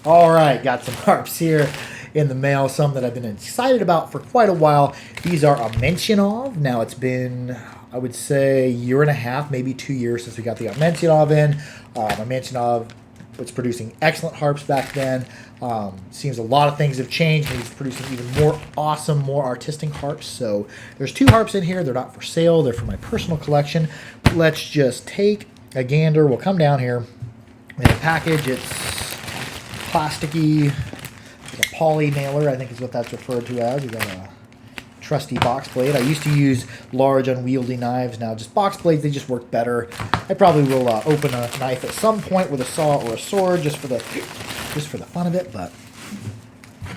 All right, got some harps here in the mail, some that I've been excited about for quite a while. These are Ahmetzyanov. Now it's been, I would say, a year and a half, maybe 2 years since we got the Ahmetzyanov in. Ahmetzyanov was producing excellent harps back then. Seems a lot of things have changed. He's producing even more awesome, more artistic harps. So there's 2 harps in here. They're not for sale. They're for my personal collection. Let's just take a gander. We'll come down here. In the package, it's plasticky, like a poly nailer, I think is what that's referred to as. We got a trusty box blade. I used to use large, unwieldy knives. Now just box blades, they just work better. I probably will open a knife at some point with a saw or a sword just for the fun of it. But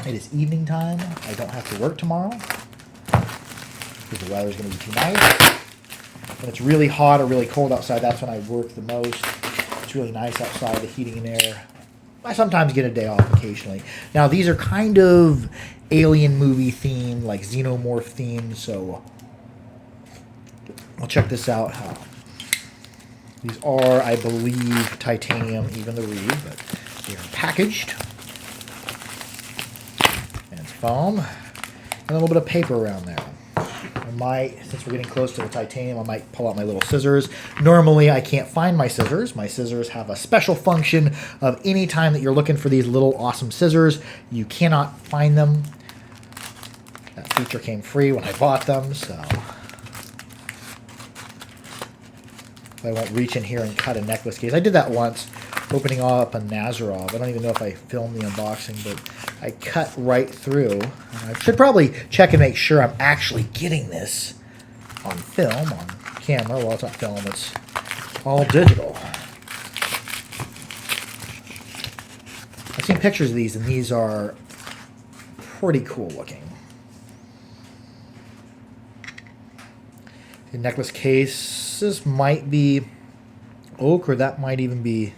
it is evening time. I don't have to work tomorrow because the weather's going to be too nice. When it's really hot or really cold outside, that's when I work the most. It's really nice outside, the heating and air. I sometimes get a day off occasionally. Now, these are kind of alien movie themed, like xenomorph themed, so I'll check this out. These are, I believe, titanium, even the reed, but they are packaged. And it's foam. And a little bit of paper around there. I might, since we're getting close to the titanium, I might pull out my little scissors. Normally, I can't find my scissors. My scissors have a special function of any time that you're looking for these little awesome scissors, you cannot find them. That feature came free when I bought them, so I won't reach in here and cut a necklace case. I did that once, opening up a Nazarov. I don't even know if I filmed the unboxing, but I cut right through. I should probably check and make sure I'm actually getting this on film, on camera. Well, it's not film, it's all digital. I've seen pictures of these, and these are pretty cool looking. The necklace case, this might be oak, or that might even be,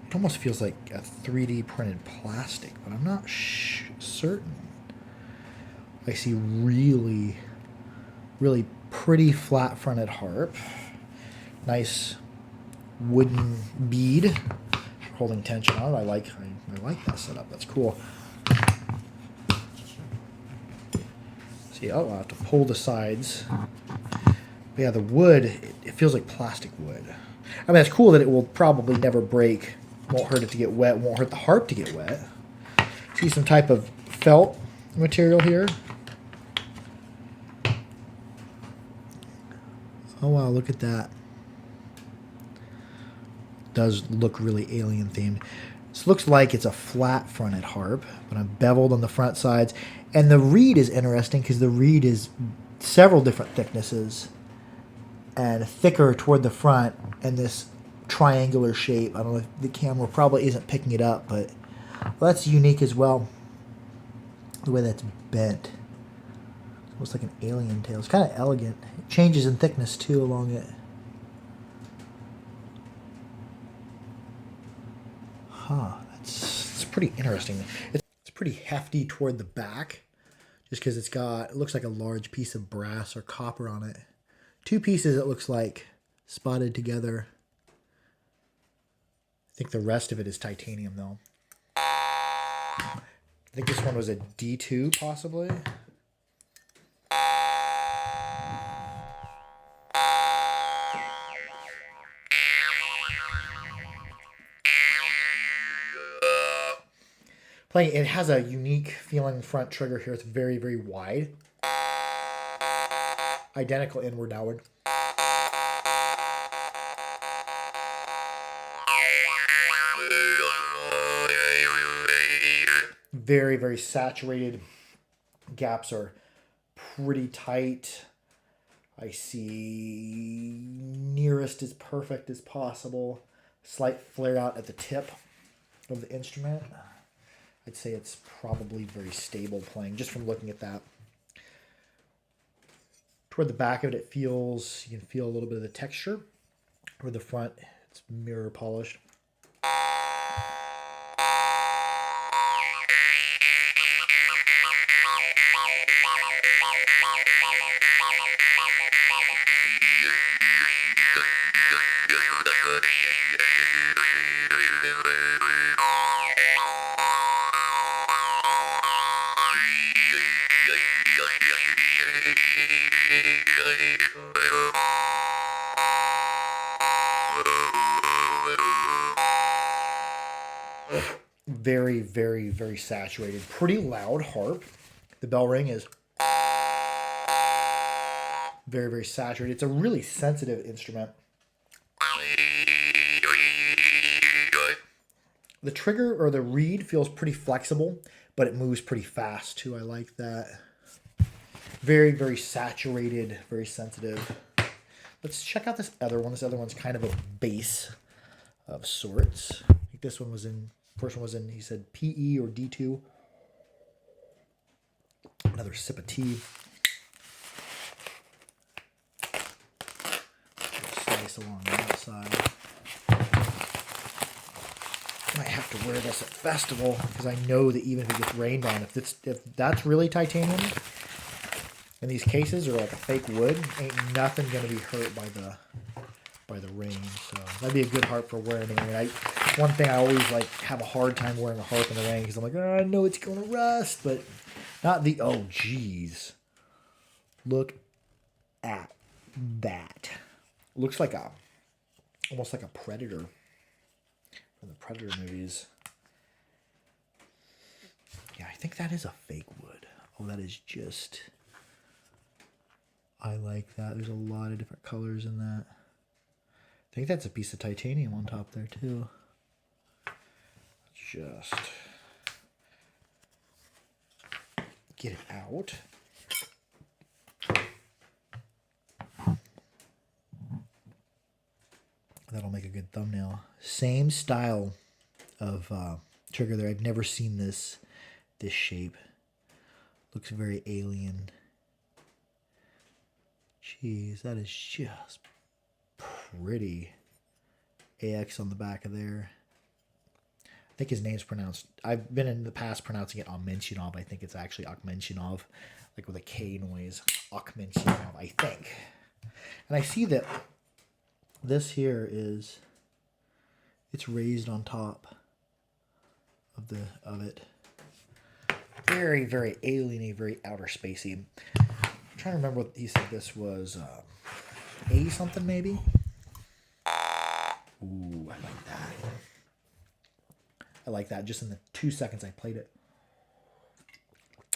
it almost feels like a 3D printed plastic, but I'm not certain. I see really, really pretty flat fronted harp. Nice wooden bead for holding tension on it. I like that setup. That's cool. See, oh, I'll have to pull the sides. But yeah, the wood, it feels like plastic wood. I mean, it's cool that it will probably never break. Won't hurt it to get wet. Won't hurt the harp to get wet. See some type of felt material here. Oh wow, look at that. Does look really alien themed. This looks like it's a flat fronted harp, but I'm beveled on the front sides. And the reed is interesting because the reed is several different thicknesses and thicker toward the front, and this triangular shape. I don't know if the camera probably isn't picking it up, but that's unique as well. The way that's bent. It looks like an alien tail. It's kind of elegant. It changes in thickness too along it. Huh. It's pretty interesting. It's pretty hefty toward the back, just because it looks like a large piece of brass or copper on it. 2 pieces, it looks like, spotted together. I think the rest of it is titanium, though. I think this one was a D2, possibly. Playing, it has a unique feeling front trigger here. It's very, very wide. Identical inward, outward. Very, very saturated. Gaps are pretty tight. I see nearest as perfect as possible. Slight flare out at the tip of the instrument. I'd say it's probably very stable playing just from looking at that. Toward the back of it, you can feel a little bit of the texture. Toward the front, it's mirror polished. Very, very, very saturated. Pretty loud harp. The bell ring is very, very saturated. It's a really sensitive instrument. The trigger or the reed feels pretty flexible, but it moves pretty fast too. I like that. Very, very saturated, very sensitive. Let's check out this other one. This other one's kind of a bass of sorts. I think this one was in, first one was in, he said PE or D2. Another sip of tea. Slice along the outside. Might have to wear this at festival because I know that even if it gets rained on, if that's really titanium, and these cases are like a fake wood, ain't nothing gonna be hurt by the rain. So that'd be a good harp for wearing in the rain. One thing I always like have a hard time wearing a harp in the rain because I'm like, oh, I know it's gonna rust, but not the, oh geez. Look at that. Looks like almost like a Predator from the Predator movies. Yeah, I think that is a fake wood. Oh, that is just, I like that. There's a lot of different colors in that. I think that's a piece of titanium on top there too. Just get it out. That'll make a good thumbnail. Same style of trigger there. I've never seen this shape. Looks very alien. Jeez, that is just pretty. AX on the back of there. I think his name's pronounced, I've been in the past pronouncing it Ahmetzyanov. I think it's actually Ahmetzyanov, like with a K noise. Ahmetzyanov, I think. And I see that this here is, it's raised on top of it. Very, very alien-y, very outer spacey. I'm trying to remember what he said this was. A something maybe? Ooh, I like that. I like that just in the 2 seconds I played it.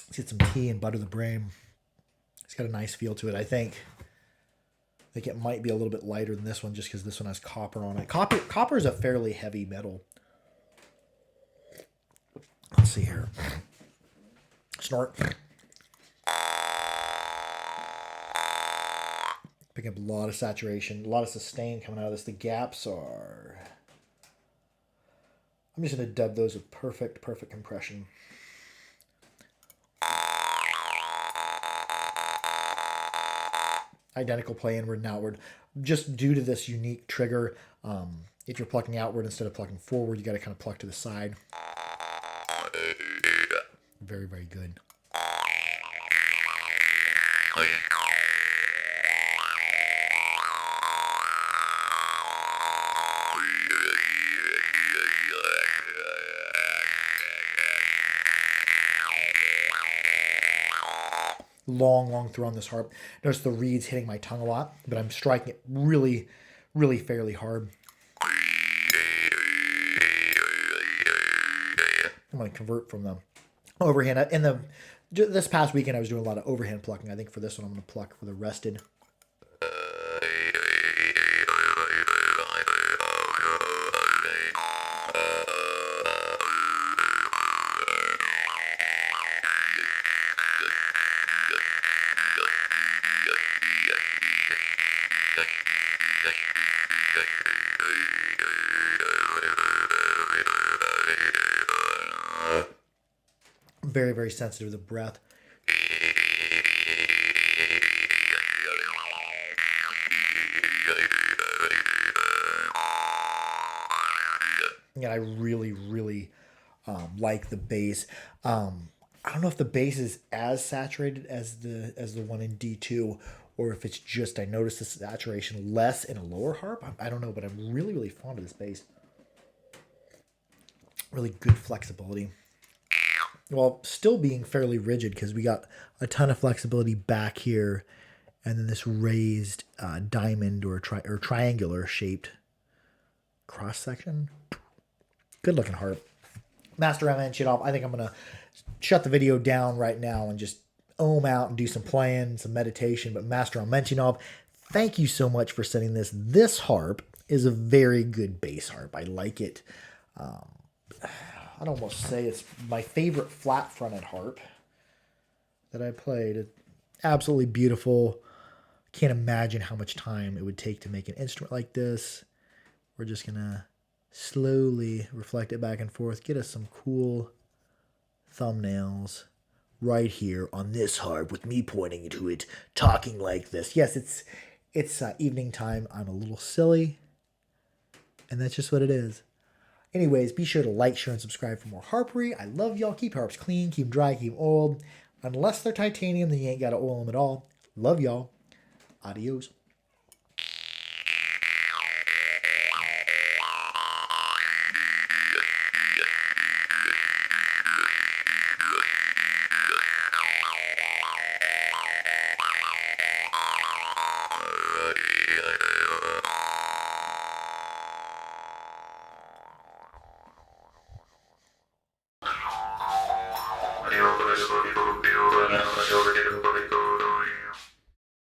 Let's get some tea and butter the brain. It's got a nice feel to it, I think. I think it might be a little bit lighter than this one just because this one has copper on it. Copper is a fairly heavy metal. Let's see here. Snort. Picking up a lot of saturation, a lot of sustain coming out of this. The gaps are, I'm just going to dub those with perfect compression. Identical play inward and outward. Just due to this unique trigger, if you're plucking outward instead of plucking forward, you got to kind of pluck to the side. Very, very good. Long throw on this harp. Notice the reeds hitting my tongue a lot, but I'm striking it really, really fairly hard. I'm going to convert from the overhand. This past weekend, I was doing a lot of overhand plucking. I think for this one, I'm going to pluck with a rested. Very, very sensitive to the breath. And I really, really like the bass. I don't know if the bass is as saturated as the one in D2, or if it's just I noticed the saturation less in a lower harp. I don't know, but I'm really, really fond of this bass. Really good flexibility. Well, still being fairly rigid because we got a ton of flexibility back here And then this raised diamond or triangular shaped cross section. Good looking harp. Master Ahmetzyanov. I think I'm going to shut the video down right now and just ohm out and do some playing, some meditation. But Master Ahmetzyanov, thank you so much for sending this. This harp is a very good bass harp. I like it. I'd almost say it's my favorite flat-fronted harp that I played. It's absolutely beautiful. Can't imagine how much time it would take to make an instrument like this. We're just going to slowly reflect it back and forth. Get us some cool thumbnails right here on this harp with me pointing to it, talking like this. Yes, it's evening time. I'm a little silly, and that's just what it is. Anyways, be sure to like, share, and subscribe for more harpery. I love y'all. Keep harps clean, keep them dry, keep them oiled. Unless they're titanium, then you ain't got to oil them at all. Love y'all. Adios.